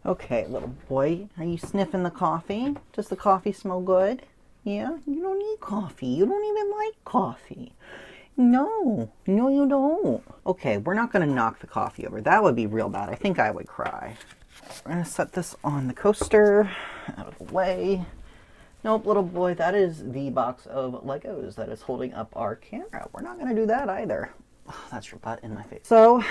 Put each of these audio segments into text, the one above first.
Okay, little boy, are you sniffing the coffee? Does the coffee smell good? Yeah? You don't need coffee. You don't even like coffee. No, you don't. Okay, we're not going to knock the coffee over. That would be real bad. I think I would cry. We're going to set this on the coaster, out of the way. Nope, little boy, that is the box of Legos that is holding up our camera. We're not going to do that either. Oh, that's your butt in my face. So,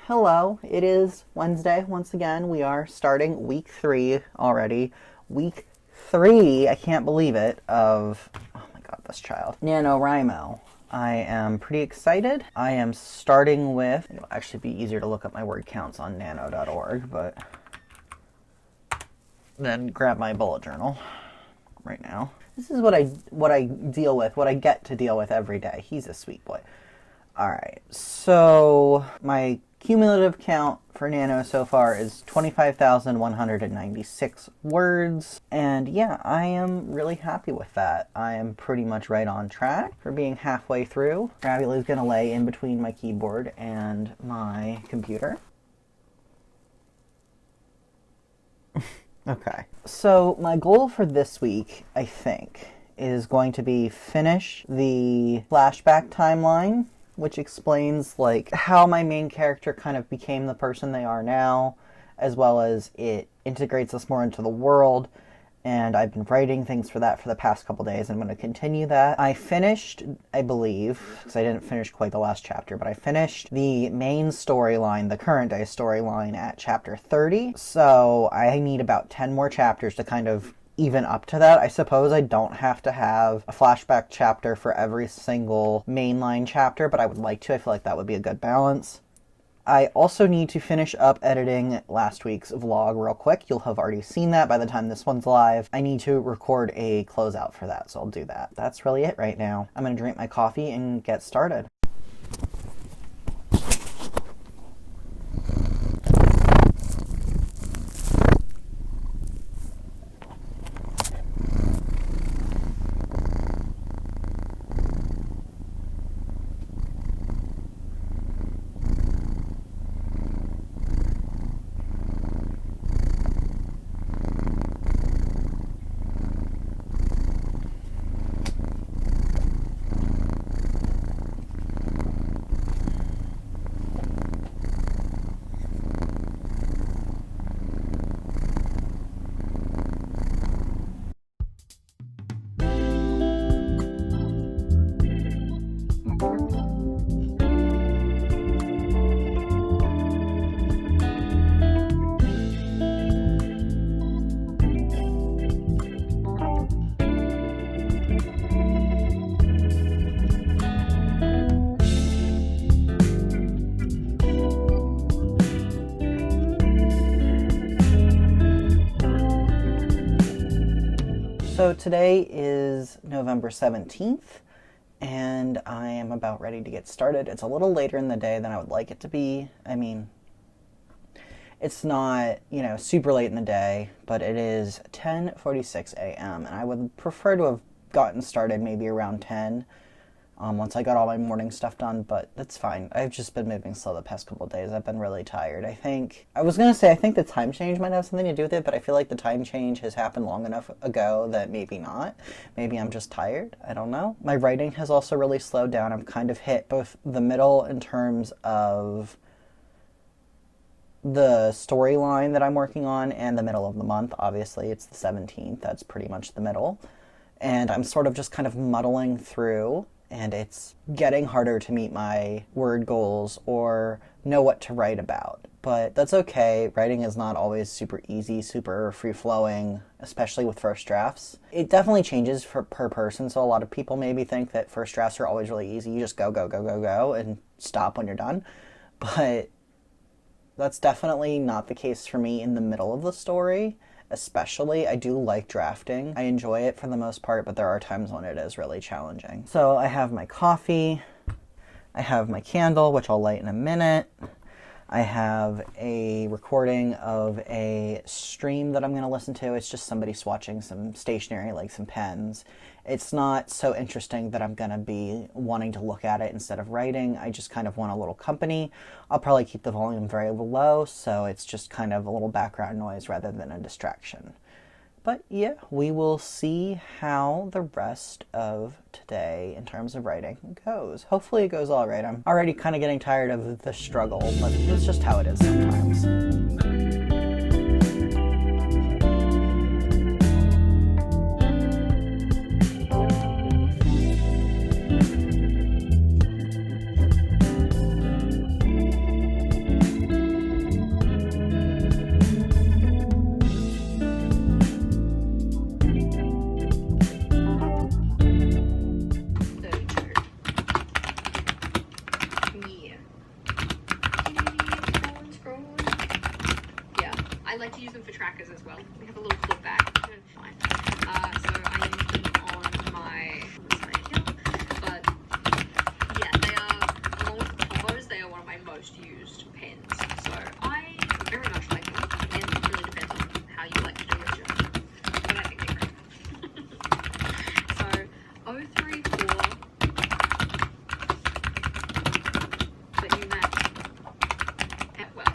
hello, it is Wednesday. Once again, we are starting week 3 already. Week 3, I can't believe it, of, oh my god, this child, NaNoWriMo. I am pretty excited. I am starting with, it'll actually be easier to look up my word counts on nano.org, but then grab my bullet journal right now. This is what I deal with, what I get to deal with every day. He's a sweet boy. Alright, so my cumulative count for Nano so far is 25,196 words, and yeah, I am really happy with that. I am pretty much right on track for being halfway through. Gravula is going to lay in between my keyboard and my computer. Okay, so my goal for this week, I think, is going to be finish the flashback timeline, which explains like how my main character kind of became the person they are now, as well as it integrates us more into the world. And I've been writing things for that for the past couple days. I'm going to continue that. I finished, I believe, because I didn't finish quite the last chapter, but I finished the main storyline, the current day storyline, at chapter 30. So I need about 10 more chapters to kind of even up to that. I suppose I don't have to have a flashback chapter for every single mainline chapter, but I would like to. I feel like that would be a good balance. I also need to finish up editing last week's vlog real quick. You'll have already seen that by the time this one's live. I need to record a closeout for that, so I'll do that. That's really it right now. I'm going to drink my coffee and get started. So today is November 17th, and I am about ready to get started. It's a little later in the day than I would like it to be. I mean, it's not, super late in the day, but it is 10:46 a.m., and I would prefer to have gotten started maybe around 10, once I got all my morning stuff done, but that's fine. I've just been moving slow the past couple of days. I've been really tired. I think the time change might have something to do with it, but I feel like the time change has happened long enough ago that maybe not. Maybe I'm just tired. I don't know. My writing has also really slowed down. I've kind of hit both the middle in terms of the storyline that I'm working on and the middle of the month. Obviously, it's the 17th. That's pretty much the middle. And I'm sort of just kind of muddling through, and it's getting harder to meet my word goals or know what to write about. But that's okay. Writing is not always super easy, super free-flowing, especially with first drafts. It definitely changes per person, so a lot of people maybe think that first drafts are always really easy. You just go, and stop when you're done. But that's definitely not the case for me in the middle of the story. Especially, I do like drafting. I enjoy it for the most part, but there are times when it is really challenging. So I have my coffee, I have my candle, which I'll light in a minute. I have a recording of a stream that I'm going to listen to. It's just somebody swatching some stationery, like some pens. It's not so interesting that I'm going to be wanting to look at it instead of writing. I just kind of want a little company. I'll probably keep the volume very low, so it's just kind of a little background noise rather than a distraction. But yeah, we will see how the rest of today in terms of writing goes. Hopefully it goes all right. I'm already kind of getting tired of the struggle, but it's just how it is sometimes. I like to use them for trackers as well. We have a little flip back. Fine. So I use them on my side here. But yeah, they are, along with the combos, they are one of my most used pens. So I very much like them. And it really depends on how you like to do your job. But I think they're great. So 034. But you match at well.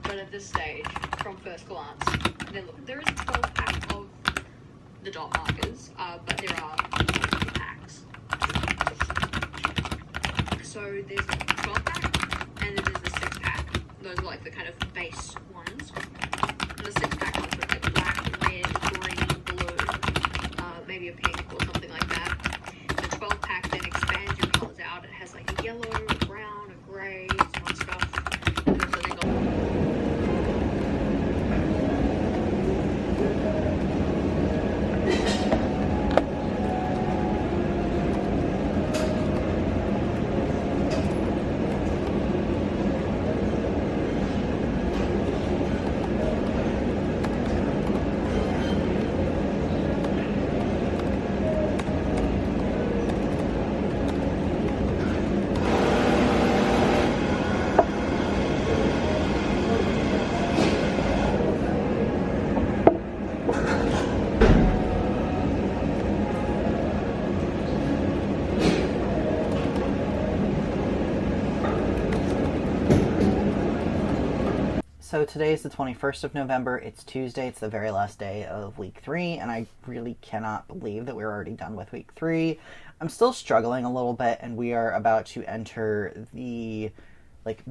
But at this stage, from first glance, then look, there is a 12 pack of the dot markers, but there are multiple packs. So there's a 12 pack, and then there's the 6 pack. Those are like the kind of base ones. And the 6 pack ones are like black, red, green, blue, maybe a pink or something like that. The 12 pack then expands your colors out. It has like a yellow, a brown, a grey, some other stuff. So today is the 21st of November. It's Tuesday. It's the very last day of week 3, and I really cannot believe that we're already done with week 3. I'm still struggling a little bit, and we are about to enter the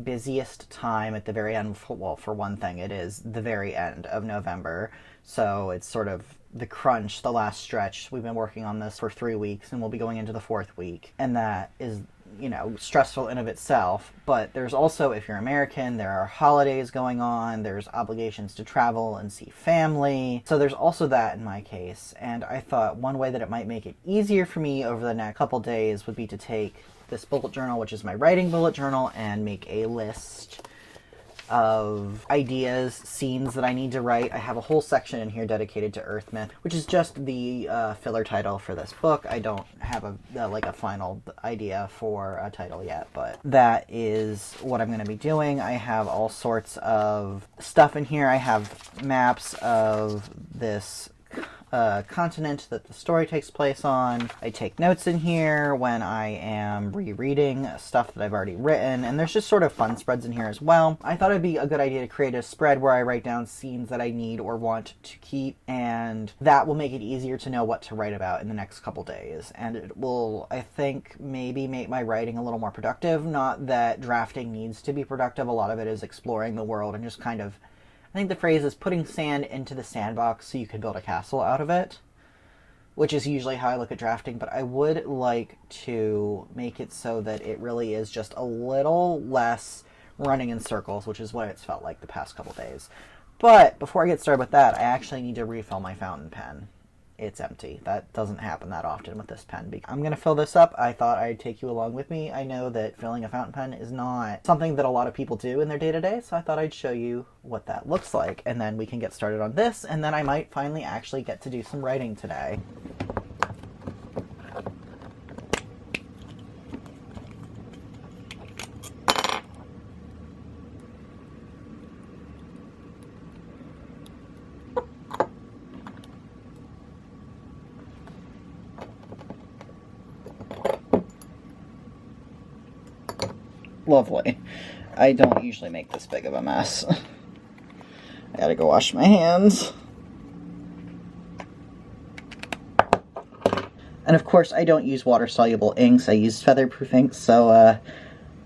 busiest time at the very end. Well, for one thing, it is the very end of November, so it's sort of the crunch, the last stretch. We've been working on this for 3 weeks, and we'll be going into the 4th week, and that is, you know, stressful in of itself. But there's also, if you're American, there are holidays going on, there's obligations to travel and see family, so there's also that in my case. And I thought one way that it might make it easier for me over the next couple days would be to take this bullet journal, which is my writing bullet journal, and make a list of ideas, scenes that I need to write. I have a whole section in here dedicated to Earth Myth, which is just the filler title for this book. I don't have a final idea for a title yet, but that is what I'm going to be doing. I have all sorts of stuff in here. I have maps of this continent that the story takes place on. I take notes in here when I am rereading stuff that I've already written, and there's just sort of fun spreads in here as well. I thought it'd be a good idea to create a spread where I write down scenes that I need or want to keep, and that will make it easier to know what to write about in the next couple days, and it will, I think, maybe make my writing a little more productive. Not that drafting needs to be productive. A lot of it is exploring the world and just kind of, I think the phrase is putting sand into the sandbox so you can build a castle out of it, which is usually how I look at drafting, but I would like to make it so that it really is just a little less running in circles, which is what it's felt like the past couple days. But before I get started with that, I actually need to refill my fountain pen. It's empty. That doesn't happen that often with this pen. I'm going to fill this up. I thought I'd take you along with me. I know that filling a fountain pen is not something that a lot of people do in their day-to-day, so I thought I'd show you what that looks like, and then we can get started on this, and then I might finally actually get to do some writing today. Lovely. I don't usually make this big of a mess. I gotta go wash my hands. And of course, I don't use water-soluble inks. I use featherproof inks, so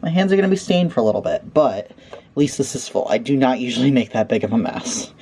my hands are going to be stained for a little bit. But at least this is full. I do not usually make that big of a mess.